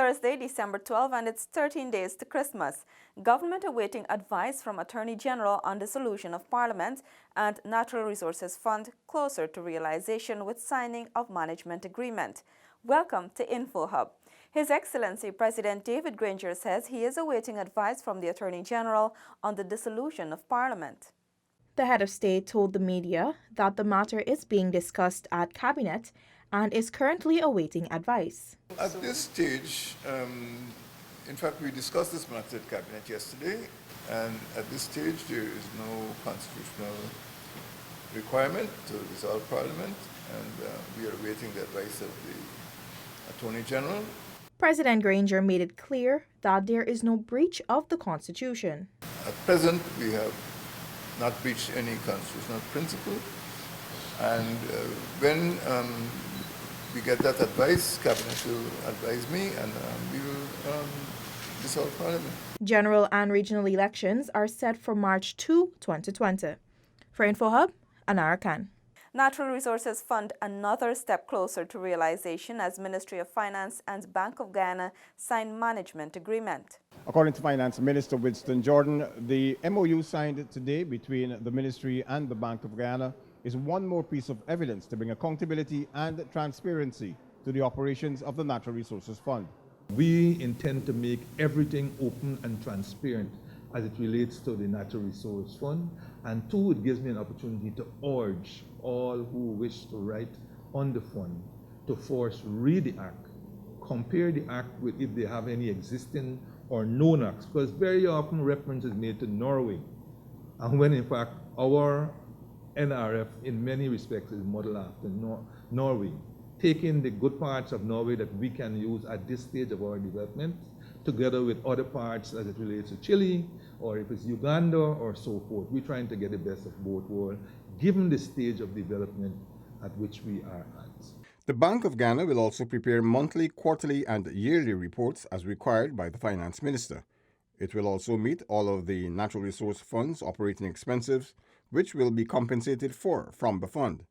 Thursday, December 12, and it's 13 days to Christmas. Government awaiting advice from Attorney General on dissolution of Parliament and Natural Resources Fund closer to realization with signing of management agreement. Welcome to InfoHub. His Excellency President David Granger says he is awaiting advice from the Attorney General on the dissolution of Parliament. The head of state told the media that the matter is being discussed at Cabinet and is currently awaiting advice. At this stage, in fact, we discussed this matter at Cabinet yesterday, and at this stage there is no constitutional requirement to dissolve Parliament, and we are awaiting the advice of the Attorney General. President Granger made it clear that there is no breach of the Constitution. At present, we have not breached any constitutional principle, and when we get that advice, Cabinet will advise me, and we will dissolve Parliament. General and regional elections are set for March 2, 2020. For InfoHub, Anara Khan. Natural Resources Fund another step closer to realization as Ministry of Finance and Bank of Ghana sign management agreement. According to Finance Minister Winston Jordan, the MOU signed today between the Ministry and the Bank of Ghana is one more piece of evidence to bring accountability and transparency to the operations of the Natural Resources Fund. We intend to make everything open and transparent as it relates to the Natural Resource Fund, and two, it gives me an opportunity to urge all who wish to write on the fund to first read the act, compare the act with if they have any existing or known acts, because very often reference is made to Norway, and when in fact our NRF in many respects is modeled after Norway, taking the good parts of Norway that we can use at this stage of our development, together with other parts as it relates to Chile, or if it's Uganda or so forth. We're trying to get the best of both worlds, given the stage of development at which we are at. The Bank of Ghana will also prepare monthly, quarterly, and yearly reports as required by the Finance Minister. It will also meet all of the Natural Resource Fund's operating expenses, which will be compensated for from the fund.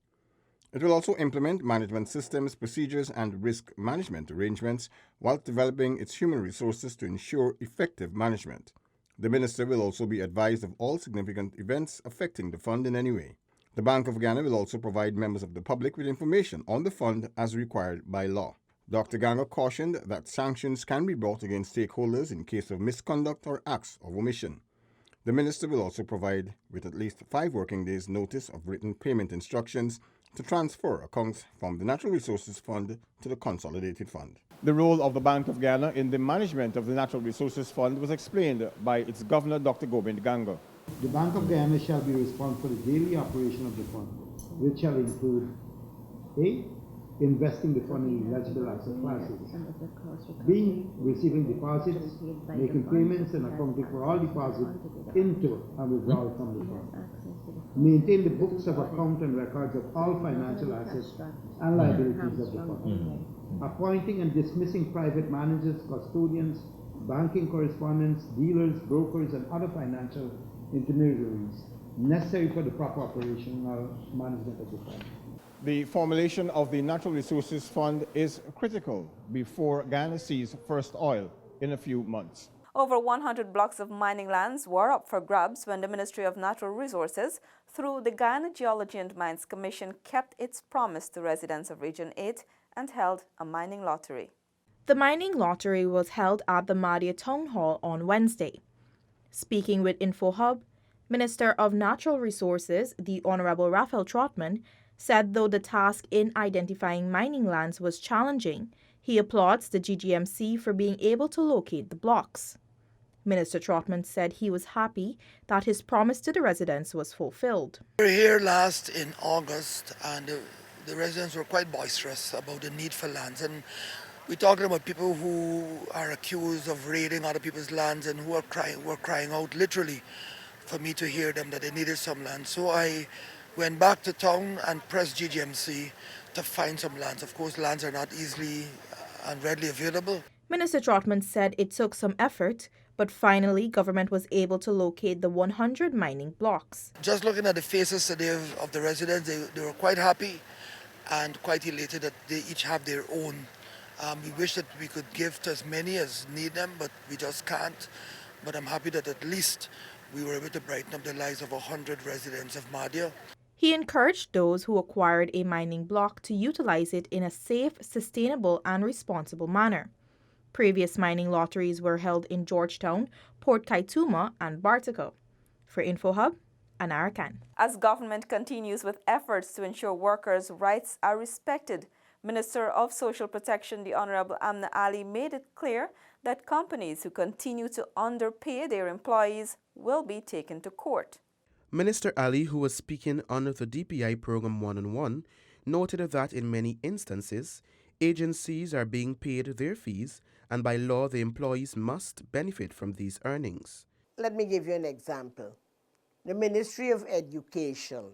It will also implement management systems, procedures, and risk management arrangements while developing its human resources to ensure effective management. The minister will also be advised of all significant events affecting the fund in any way. The Bank of Ghana will also provide members of the public with information on the fund as required by law. Dr. Ganga cautioned that sanctions can be brought against stakeholders in case of misconduct or acts of omission. The minister will also provide with at least 5 working days' notice of written payment instructions to transfer accounts from the Natural Resources Fund to the Consolidated Fund. The role of the Bank of Ghana in the management of the Natural Resources Fund was explained by its governor, Dr. Gobind Ganga. The Bank of Ghana shall be responsible for the daily operation of the fund, which shall include A. Investing the fund in eligible asset classes, B. Receiving deposits, making payments and accounting for all deposits into and withdrawal from the fund, maintain the books of account and records of all financial assets and liabilities of the fund, appointing and dismissing private managers, custodians, banking correspondents, dealers, brokers, and other financial intermediaries necessary for the proper operational management of the fund. The formulation of the Natural Resources Fund is critical before Ghana sees first oil in a few months. Over 100 blocks of mining lands were up for grabs when the Ministry of Natural Resources, through the Ghana Geology and Mines Commission, kept its promise to residents of Region 8 and held a mining lottery. The mining lottery was held at the Madia Town Hall on Wednesday. Speaking with InfoHub, Minister of Natural Resources, the Honorable Raphael Trotman, said though the task in identifying mining lands was challenging, he applauds the GGMC for being able to locate the blocks. Minister Trotman said he was happy that his promise to the residents was fulfilled. We were here last in August, and the residents were quite boisterous about the need for lands. And we're talking about people who are accused of raiding other people's lands and who were crying out literally for me to hear them that they needed some land. So I went back to town and pressed GGMC to find some lands. Of course, lands are not easily and readily available. Minister Trotman said it took some effort, but finally government was able to locate the 100 mining blocks. Just looking at the faces today of the residents, they were quite happy and quite elated that they each have their own We wish that we could give to as many as need them, but we just can't. But I'm happy that at least we were able to brighten up the lives of 100 residents of Madhya. He encouraged those who acquired a mining block to utilize it in a safe, sustainable, and responsible manner. Previous mining lotteries were held in Georgetown, Port Kaituma, and Bartico. For InfoHub, Anara Khan. As government continues with efforts to ensure workers' rights are respected, Minister of Social Protection, the Honorable Amna Ali, made it clear that companies who continue to underpay their employees will be taken to court. Minister Ali, who was speaking on the DPI program One-on-One, noted that in many instances, agencies are being paid their fees, and by law, the employees must benefit from these earnings. Let me give you an example. The Ministry of Education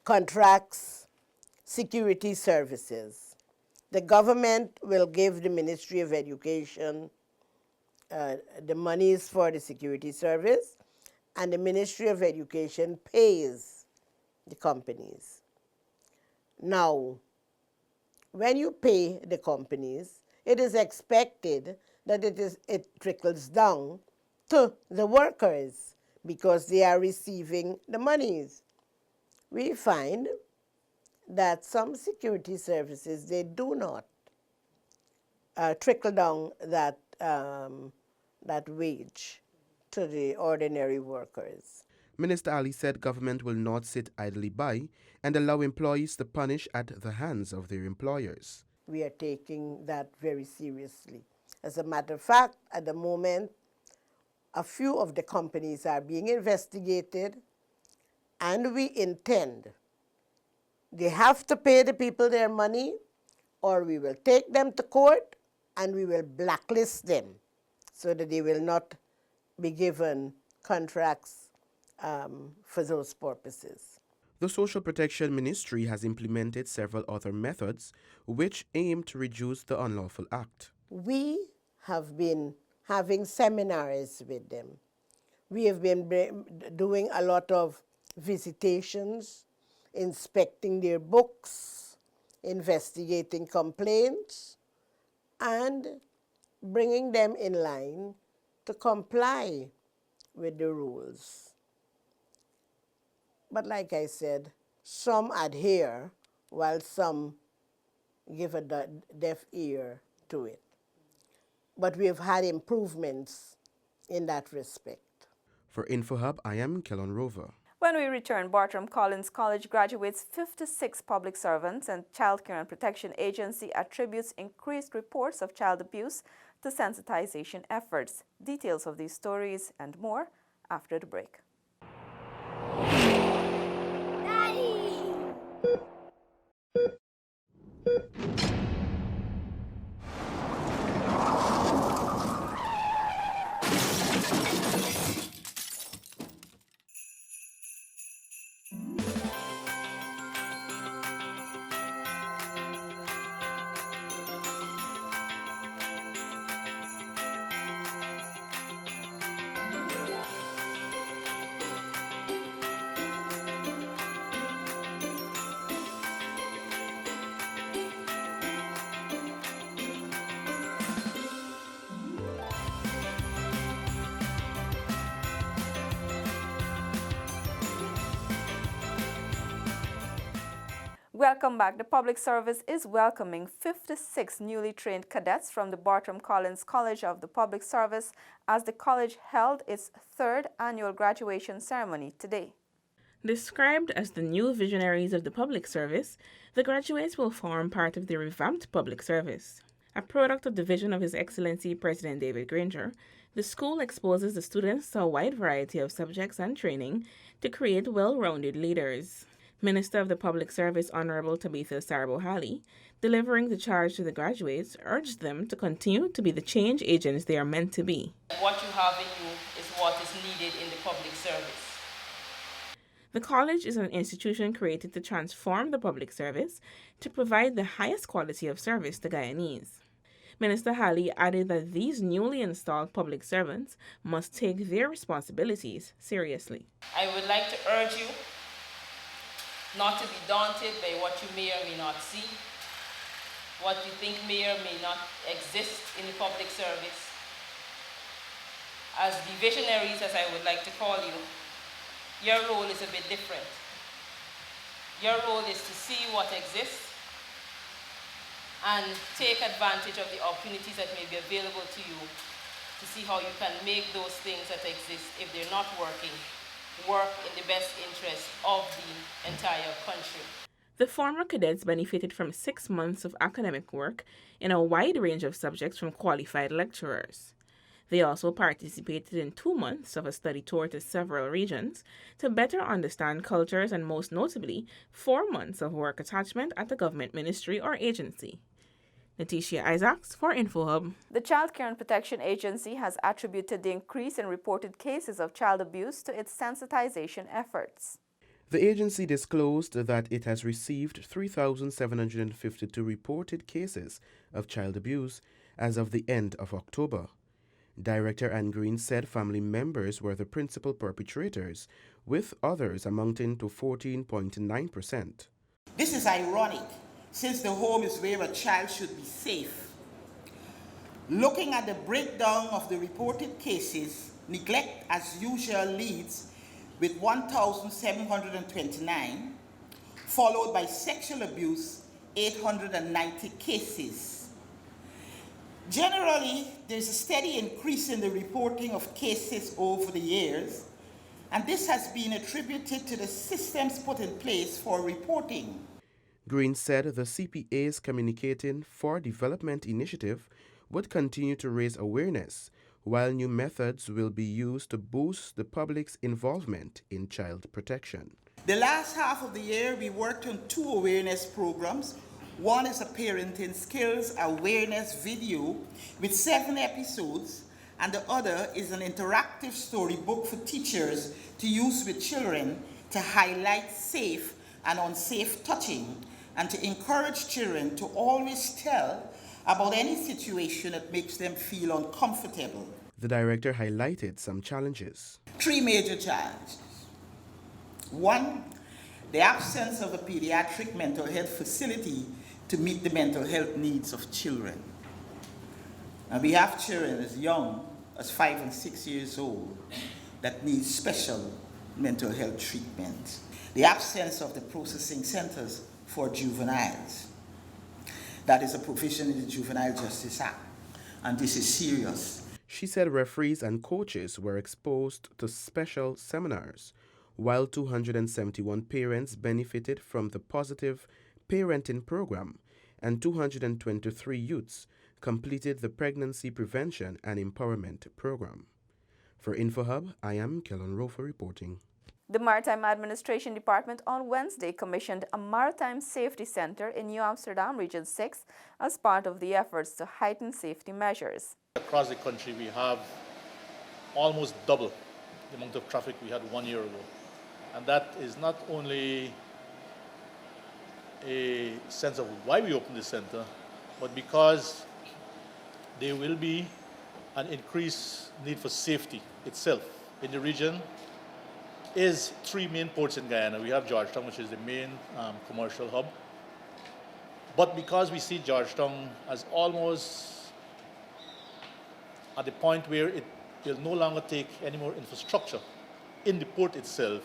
contracts security services. The government will give the Ministry of Education the monies for the security service, and the Ministry of Education pays the companies. Now, when you pay the companies, it is expected that it trickles down to the workers because they are receiving the monies. We find that some security services, they do not trickle down that wage to the ordinary workers. Minister Ali said government will not sit idly by and allow employees to punish at the hands of their employers. We are taking that very seriously. As a matter of fact, at the moment, a few of the companies are being investigated, and we intend they have to pay the people their money, or we will take them to court and we will blacklist them so that they will not be given contracts for those purposes. The Social Protection Ministry has implemented several other methods which aim to reduce the unlawful act. We have been having seminars with them. We have been doing a lot of visitations, inspecting their books, investigating complaints, and bringing them in line to comply with the rules. But like I said, some adhere while some give a deaf ear to it. But we have had improvements in that respect. For InfoHub, I am Kellon Rover. When we return, Bartram Collins College graduates 56 public servants, and Child Care and Protection Agency attributes increased reports of child abuse to sensitization efforts. Details of these stories and more after the break. Welcome back. The Public Service is welcoming 56 newly trained cadets from the Bartram Collins College of the Public Service as the college held its third annual graduation ceremony today. Described as the new visionaries of the public service, the graduates will form part of the revamped public service. A product of the vision of His Excellency President David Granger, the school exposes the students to a wide variety of subjects and training to create well-rounded leaders. Minister of the Public Service Honorable Tabitha Sarabohali, delivering the charge to the graduates, urged them to continue to be the change agents they are meant to be. What you have in you is what is needed in the public service. The college is an institution created to transform the public service to provide the highest quality of service to Guyanese. Minister Halley added that these newly installed public servants must take their responsibilities seriously. I would like to urge you not to be daunted by what you may or may not see. what you think may or may not exist in the public service. As the visionaries, as I would like to call you, your role is a bit different. Your role is to see what exists and take advantage of the opportunities that may be available to you to see how you can make those things that exist, if they're not working, work in the best interest of the entire country. The former cadets benefited from 6 months of academic work in a wide range of subjects from qualified lecturers. They also participated in 2 months of a study tour to several regions to better understand cultures and, most notably, 4 months of work attachment at the government ministry or agency. Natisha Isaacs for InfoHub. The Child Care and Protection Agency has attributed the increase in reported cases of child abuse to its sensitization efforts. The agency disclosed that it has received 3,752 reported cases of child abuse as of the end of October. Director Ann Green said family members were the principal perpetrators, with others amounting to 14.9%. This is ironic, since the home is where a child should be safe. Looking at the breakdown of the reported cases, neglect as usual leads with 1,729, followed by sexual abuse, 890 cases. Generally, there's a steady increase in the reporting of cases over the years, and this has been attributed to the systems put in place for reporting. Green said the CPA's Communicating for Development initiative would continue to raise awareness, while new methods will be used to boost the public's involvement in child protection. The last half of the year, we worked on 2 awareness programs. One is a parenting skills awareness video with 7 episodes, and the other is an interactive storybook for teachers to use with children to highlight safe and unsafe touching and to encourage children to always tell about any situation that makes them feel uncomfortable. The director highlighted some challenges. 3 major challenges. 1, the absence of a pediatric mental health facility to meet the mental health needs of children. And we have children as young as 5 and 6 years old that need special mental health treatment. The absence of the processing centers for juveniles. That is a provision in the Juvenile Justice Act, and this is serious. She said referees and coaches were exposed to special seminars, while 271 parents benefited from the Positive Parenting Program, and 223 youths completed the Pregnancy Prevention and Empowerment Program. For InfoHub, I am Kellen Rofer reporting. The Maritime Administration Department on Wednesday commissioned a Maritime Safety Center in New Amsterdam Region 6 as part of the efforts to heighten safety measures. Across the country, we have almost double the amount of traffic we had 1 year ago. And that is not only a sense of why we opened the center, but because there will be an increased need for safety itself. In the region is 3 main ports in Guyana. We have Georgetown, which is the main commercial hub. But because we see Georgetown as almost at the point where it will no longer take any more infrastructure in the port itself,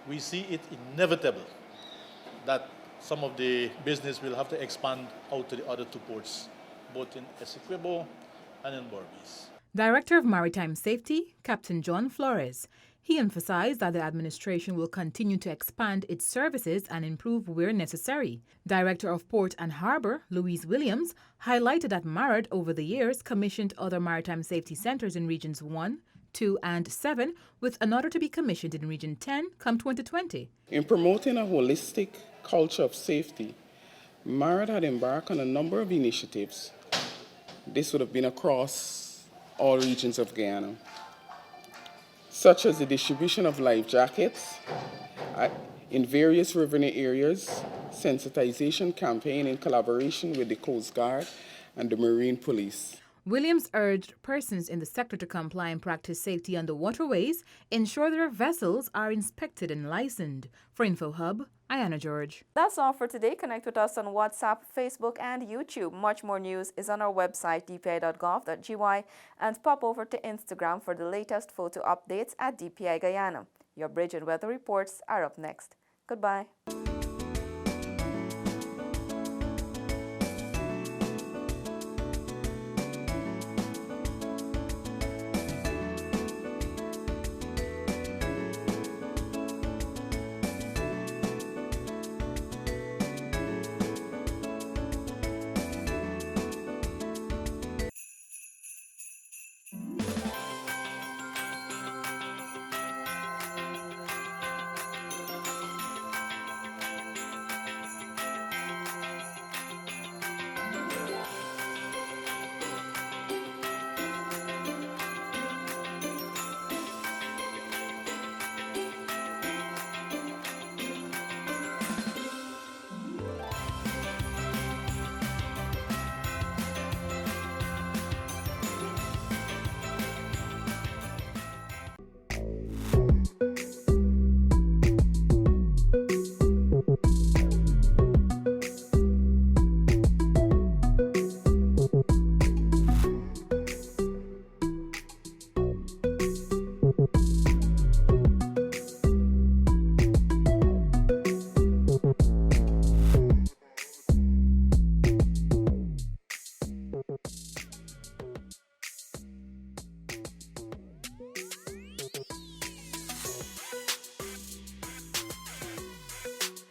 we see it inevitable that some of the business will have to expand out to the other 2 ports, both in Essequibo and in Berbice. Director of Maritime Safety, Captain John Flores. He emphasized that the administration will continue to expand its services and improve where necessary. Director of Port and Harbour, Louise Williams, highlighted that MARAD over the years commissioned other maritime safety centers in Regions 1, 2 and 7, with another to be commissioned in Region 10 come 2020. In promoting a holistic culture of safety, MARAD had embarked on a number of initiatives. This would have been across all regions of Guyana, such as the distribution of life jackets in various riverine areas, sensitization campaign in collaboration with the Coast Guard and the Marine Police. Williams urged persons in the sector to comply and practice safety on the waterways, ensure their vessels are inspected and licensed. For InfoHub, Ayana George. That's all for today. Connect with us on WhatsApp, Facebook, and YouTube. Much more news is on our website, dpi.gov.gy, and pop over to Instagram for the latest photo updates at DPI Guyana. Your bridge and weather reports are up next. Goodbye.